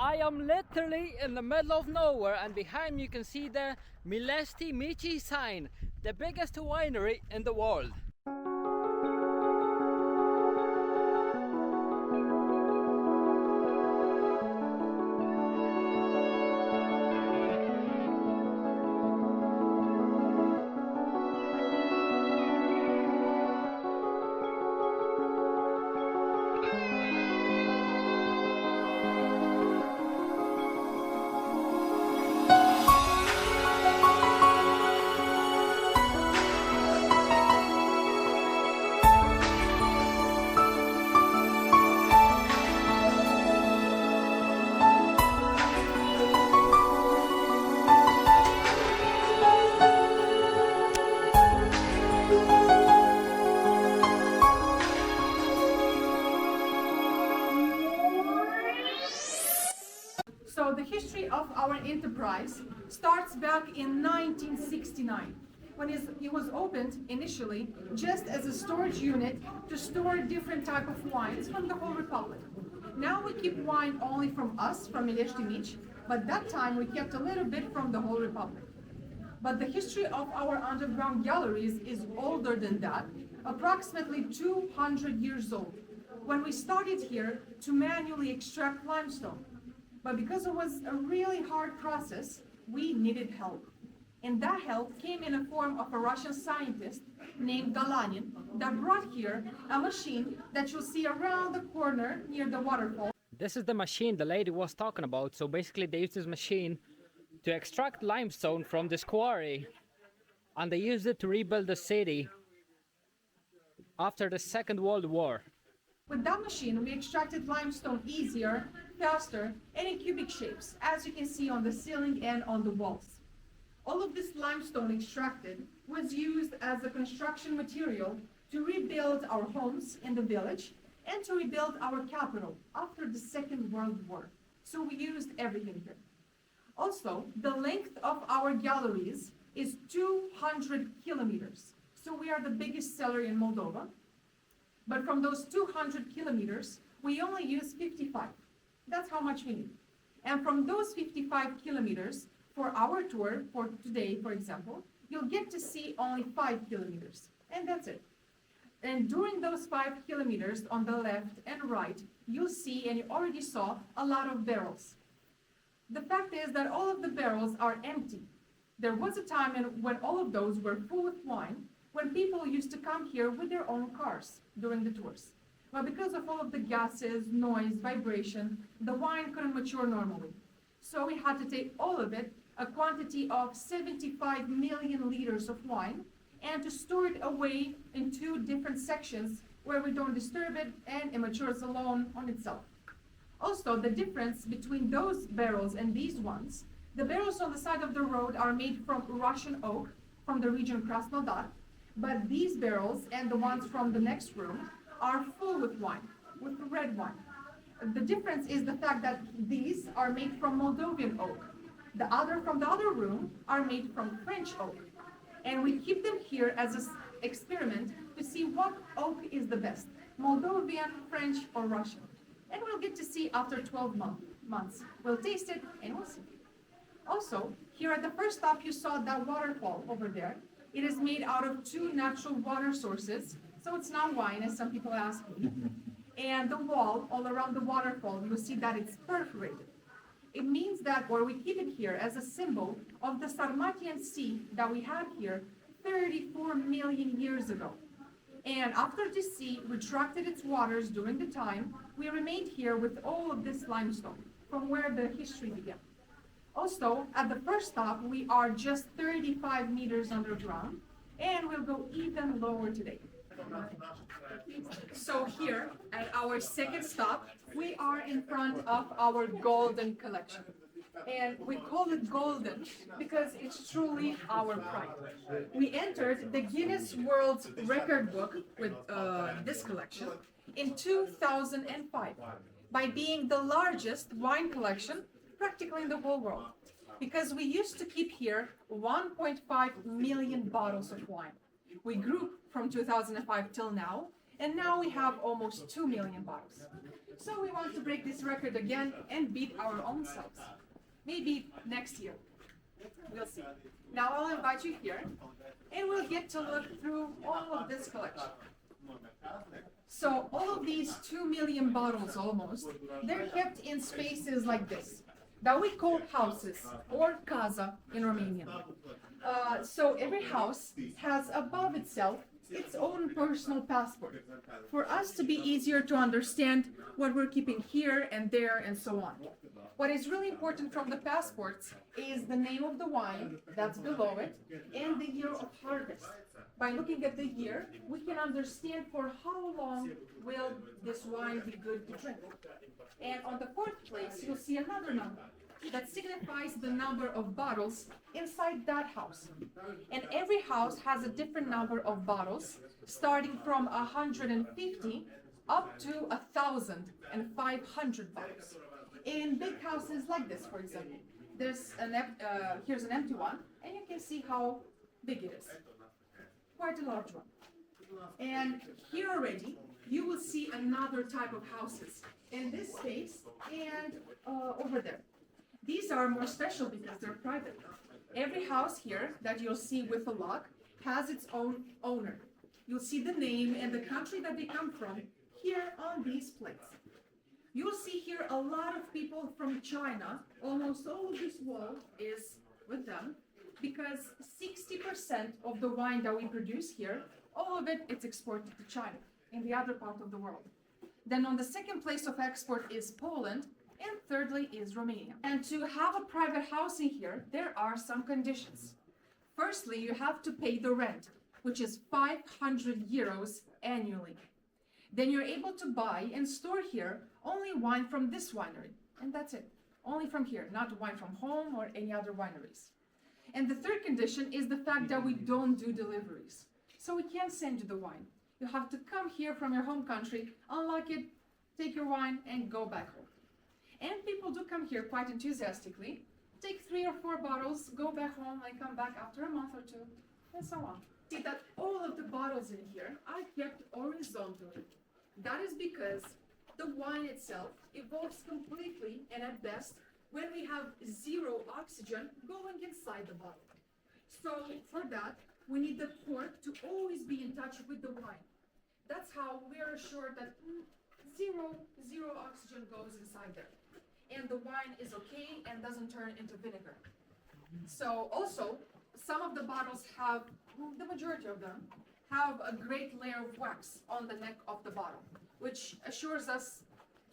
I am literally in the middle of nowhere, and behind me you can see the Milestii Mici sign, the biggest winery in the world. So the history of our enterprise starts back in 1969, when it was opened initially just as a storage unit to store different type of wines from the whole Republic. Now we keep wine only from us, from Milestii Mici, but that time we kept a little bit from the whole Republic. But the history of our underground galleries is older than that, approximately 200 years old, when we started here to manually extract limestone. But because it was a really hard process, we needed help. And that help came in the form of a Russian scientist named Galanin that brought here a machine that you'll see around the corner near the waterfall. This is the machine the lady was talking about. So basically they use this machine to extract limestone from this quarry, and they used it to rebuild the city after the Second World War. With that machine, we extracted limestone easier, faster, and in cubic shapes, as you can see on the ceiling and on the walls. All of this limestone extracted was used as a construction material to rebuild our homes in the village and to rebuild our capital after the Second World War. So we used everything here. Also, the length of our galleries is 200 kilometers. So we are the biggest cellar in Moldova. But from those 200 kilometers, we only use 55. That's how much we need. And from those 55 kilometers, for our tour, for today, for example, you'll get to see only 5 kilometers. And that's it. And during those 5 kilometers on the left and right, you'll see, and you already saw, a lot of barrels. The fact is that all of the barrels are empty. There was a time when all of those were full with wine, when people used to come here with their own cars during the tours. But because of all of the gases, noise, vibration, the wine couldn't mature normally. So we had to take all of it, a quantity of 75 million liters of wine, and to store it away in 2 different sections where we don't disturb it and it matures alone on itself. Also, the difference between those barrels and these ones, the barrels on the side of the road are made from Russian oak from the region Krasnodar, but these barrels and the ones from the next room are full with wine, with red wine. The difference is the fact that these are made from Moldovan oak. The other from the other room are made from French oak. And we keep them here as an experiment to see what oak is the best, Moldovan, French, or Russian. And we'll get to see after 12 months. We'll taste it and we'll see. Also, here at the first stop, you saw that waterfall over there. It is made out of 2 natural water sources, so it's not wine, as some people ask me. And the wall, all around the waterfall, you'll see that it's perforated. It means that, or we keep it here as a symbol of the Sarmatian Sea that we had here 34 million years ago. And after this sea retracted its waters during the time, we remained here with all of this limestone, from where the history began. Also, at the first stop, we are just 35 meters underground, and we'll go even lower today. So here, at our second stop, we are in front of our golden collection. And we call it golden because it's truly our pride. We entered the Guinness World Record book with this collection in 2005 by being the largest wine collection practically in the whole world, because we used to keep here 1.5 million bottles of wine. We grew from 2005 till now, And now we have almost 2 million bottles. So we want to break this record again and beat our own selves. Maybe next year. We'll see. Now I'll invite you here and we'll get to look through all of this collection. So all of these 2 million bottles almost, they're kept in spaces like this that we call houses or casa in Romanian. So every house has above itself its own personal passport for us to be easier to understand what we're keeping here and there and so on. What is really important from the passports is the name of the wine that's below it and the year of harvest. By looking at the year, we can understand for how long will this wine be good to drink. And on the fourth place, you'll see another number that signifies the number of bottles inside that house. And every house has a different number of bottles, starting from 150 up to 1,500 bottles. In big houses like this, for example, here's an empty one, and you can see how big it is. Quite a large one. And here already, you will see another type of houses in this space and over there. These are more special because they're private. Every house here that you'll see with a lock has its own owner. You'll see the name and the country that they come from here on these plates. You'll see here a lot of people from China. Almost all of this wall is with them because 60% of the wine that we produce here, all of it, it's exported to China in the other part of the world. Then on the second place of export is Poland, and thirdly is Romania. And to have a private house in here, there are some conditions. Firstly, you have to pay the rent, which is 500 euros annually. Then you're able to buy and store here only wine from this winery, and that's it. Only from here, not wine from home or any other wineries. And the third condition is the fact that we don't do deliveries. So we can't send you the wine. You have to come here from your home country, unlock it, take your wine, and go back home. And people do come here quite enthusiastically, take 3 or 4 bottles, go back home, and come back after a month or 2, and so on. See that all of the bottles in here are kept horizontally. That is because the wine itself evolves completely and at best when we have 0 oxygen going inside the bottle. So for that, we need the cork to always be in touch with the wine. That's how we are assured that zero oxygen goes inside there. And the wine is okay and doesn't turn into vinegar. So also, some of the bottles have, the majority of them, have a great layer of wax on the neck of the bottle, which assures us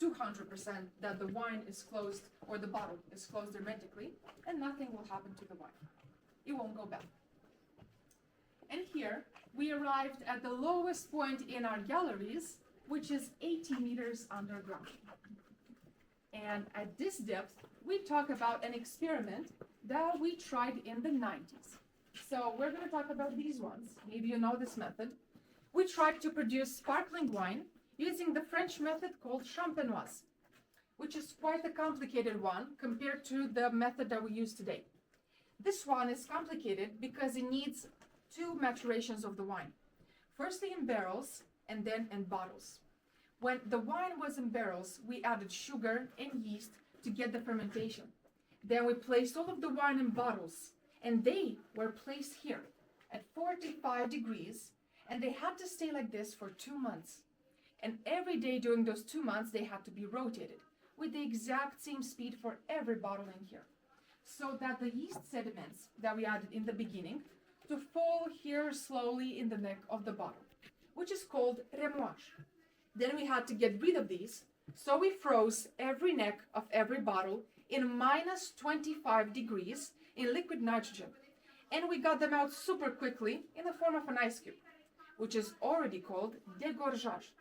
200% that the wine is closed, or the bottle is closed hermetically, and nothing will happen to the wine. It won't go bad. And here, we arrived at the lowest point in our galleries, which is 80 meters underground. And at this depth, we talk about an experiment that we tried in the 90s. So we're going to talk about these ones. Maybe you know this method. We tried to produce sparkling wine using the French method called champenoise, which is quite a complicated one compared to the method that we use today. This one is complicated because it needs 2 maturations of the wine. Firstly in barrels and then in bottles. When the wine was in barrels, we added sugar and yeast to get the fermentation. Then we placed all of the wine in bottles, and they were placed here at 45 degrees, and they had to stay like this for 2 months. And every day during those 2 months, they had to be rotated with the exact same speed for every bottle in here, so that the yeast sediments that we added in the beginning to fall here slowly in the neck of the bottle, which is called remoage. Then we had to get rid of these, so we froze every neck of every bottle in minus 25 degrees in liquid nitrogen. And we got them out super quickly in the form of an ice cube, which is already called dégorgeage.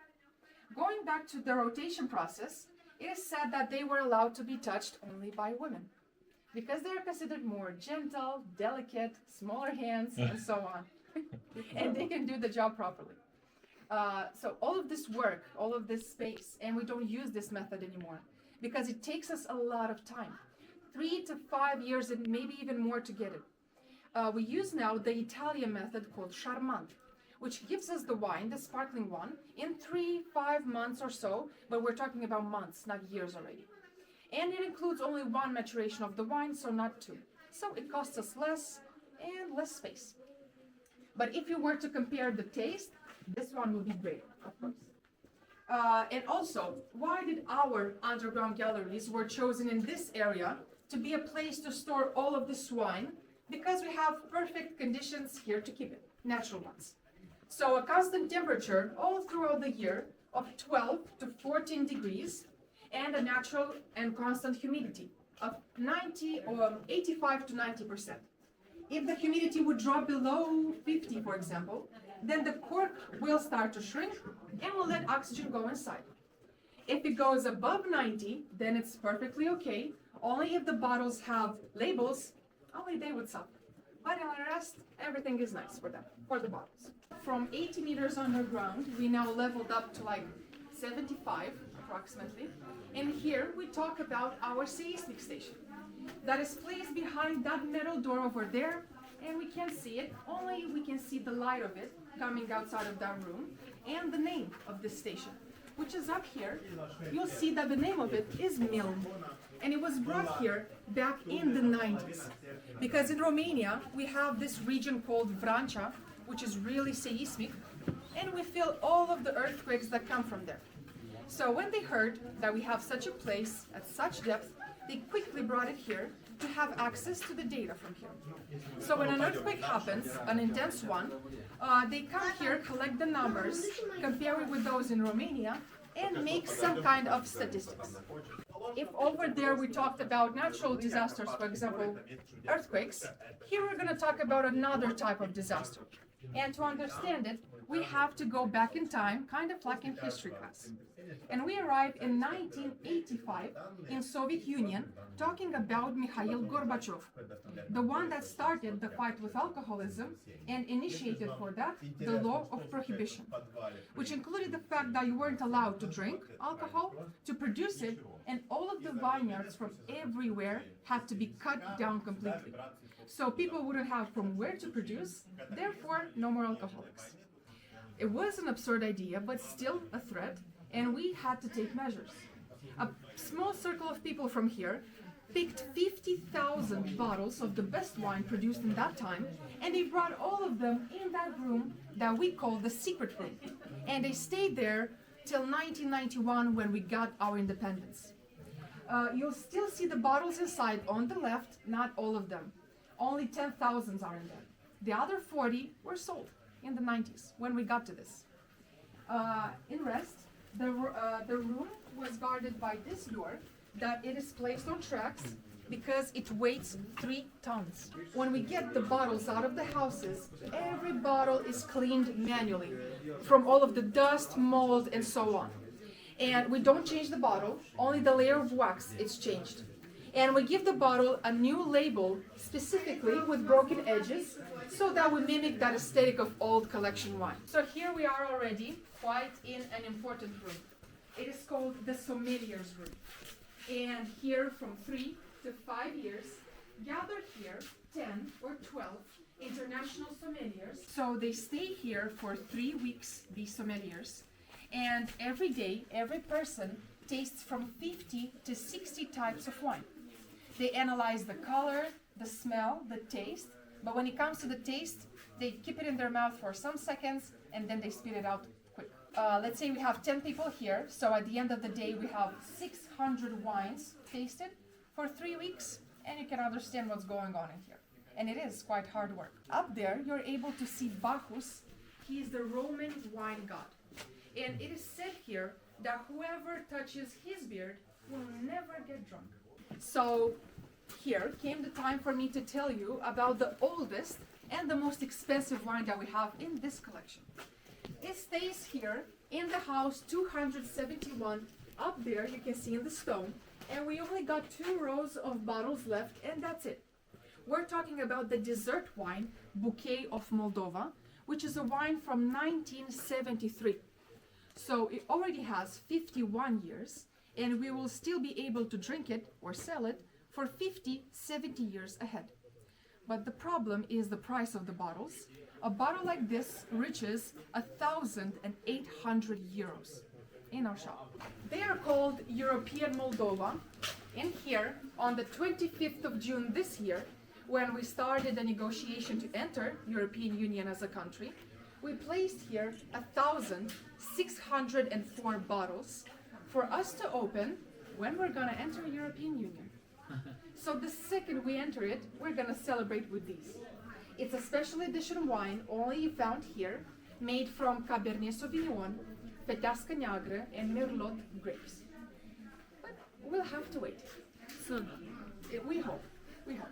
Going back to the rotation process, it is said that they were allowed to be touched only by women, because they are considered more gentle, delicate, smaller hands, and so on. And they can do the job properly. So all of this work, all of this space, and we don't use this method anymore because it takes us a lot of time, 3 to 5 years and maybe even more to get it. We use now the Italian method called Charmant, which gives us the wine, the sparkling one, in 3-5 months or so, but we're talking about months, not years already. And it includes only one maturation of the wine, so not two. So it costs us less and less space. But if you were to compare the taste, this one will be greater, of course. And also, why did our underground galleries were chosen in this area to be a place to store all of this wine? Because we have perfect conditions here to keep it, natural ones. So a constant temperature all throughout the year of 12 to 14 degrees and a natural and constant humidity of 90 or 85 to 90%. If the humidity would drop below 50, for example, then the cork will start to shrink and will let oxygen go inside. If it goes above 90, then it's perfectly okay. Only if the bottles have labels, only they would suffer. But on the rest, everything is nice for them, for the bottles. From 80 meters underground, we now leveled up to like 75 approximately. And here we talk about our seismic station that is placed behind that metal door over there, and we can't see it, only we can see the light of it coming outside of that room, and the name of this station, which is up here. You'll see that the name of it is Mil, and it was brought here back in the 90s, because in Romania we have this region called Vrancea, which is really seismic, and we feel all of the earthquakes that come from there. So when they heard that we have such a place at such depth, they quickly brought it here to have access to the data from here. So when an earthquake happens, an intense one, they come here, collect the numbers, compare it with those in Romania, and make some kind of statistics. If over there we talked about natural disasters, for example, earthquakes, here we're going to talk about another type of disaster. And to understand it, we have to go back in time, kind of like in history class. And we arrived in 1985 in Soviet Union, talking about Mikhail Gorbachev, the one that started the fight with alcoholism and initiated for that the law of prohibition, which included the fact that you weren't allowed to drink alcohol, to produce it, and all of the vineyards from everywhere had to be cut down completely. So people wouldn't have from where to produce, therefore no more alcoholics. It was an absurd idea, but still a threat, and we had to take measures. A small circle of people from here picked 50,000 bottles of the best wine produced in that time, and they brought all of them in that room that we call the secret room. And they stayed there till 1991 when we got our independence. You'll still see the bottles inside on the left, not all of them. Only 10,000 are in there. The other 40 were sold in the 90s when we got to this. In rest, the room was guarded by this door that it is placed on tracks because it weighs 3 tons. When we get the bottles out of the houses, every bottle is cleaned manually from all of the dust, mold, and so on. And we don't change the bottle, only the layer of wax is changed. And we give the bottle a new label, specifically with broken edges, so that we mimic that aesthetic of old collection wine. So here we are already, quite in an important room. It is called the sommelier's room. And here from 3 to 5 years, gather here 10 or 12 international sommeliers. So they stay here for 3 weeks, these sommeliers. And every day, every person tastes from 50 to 60 types of wine. They analyze the color, the smell, the taste, but when it comes to the taste, they keep it in their mouth for some seconds and then they spit it out quick. Let's say we have 10 people here, so at the end of the day we have 600 wines tasted for 3 weeks, and you can understand what's going on in here. And it is quite hard work. Up there, you're able to see Bacchus. He is the Roman wine god. And it is said here that whoever touches his beard will never get drunk. So here came the time for me to tell you about the oldest and the most expensive wine that we have in this collection. It stays here in the house 271. Up there you can see in the stone, and we only got 2 rows of bottles left, and that's it. We're talking about the dessert wine Bouquet of Moldova, which is a wine from 1973. So it already has 51 years, and we will still be able to drink it or sell it for 50, 70 years ahead. But the problem is the price of the bottles, A bottle like this reaches 1,800 euros in our shop. They are called European Moldova. And here, on the 25th of June this year, when we started the negotiation to enter European Union as a country, we placed here 1,604 bottles for us to open when we're gonna enter European Union. So the second we enter it, we're gonna celebrate with these. It's a special edition wine only found here, made from Cabernet Sauvignon, Fetească Neagră, and Merlot grapes. But we'll have to wait. Soon. We hope. We hope.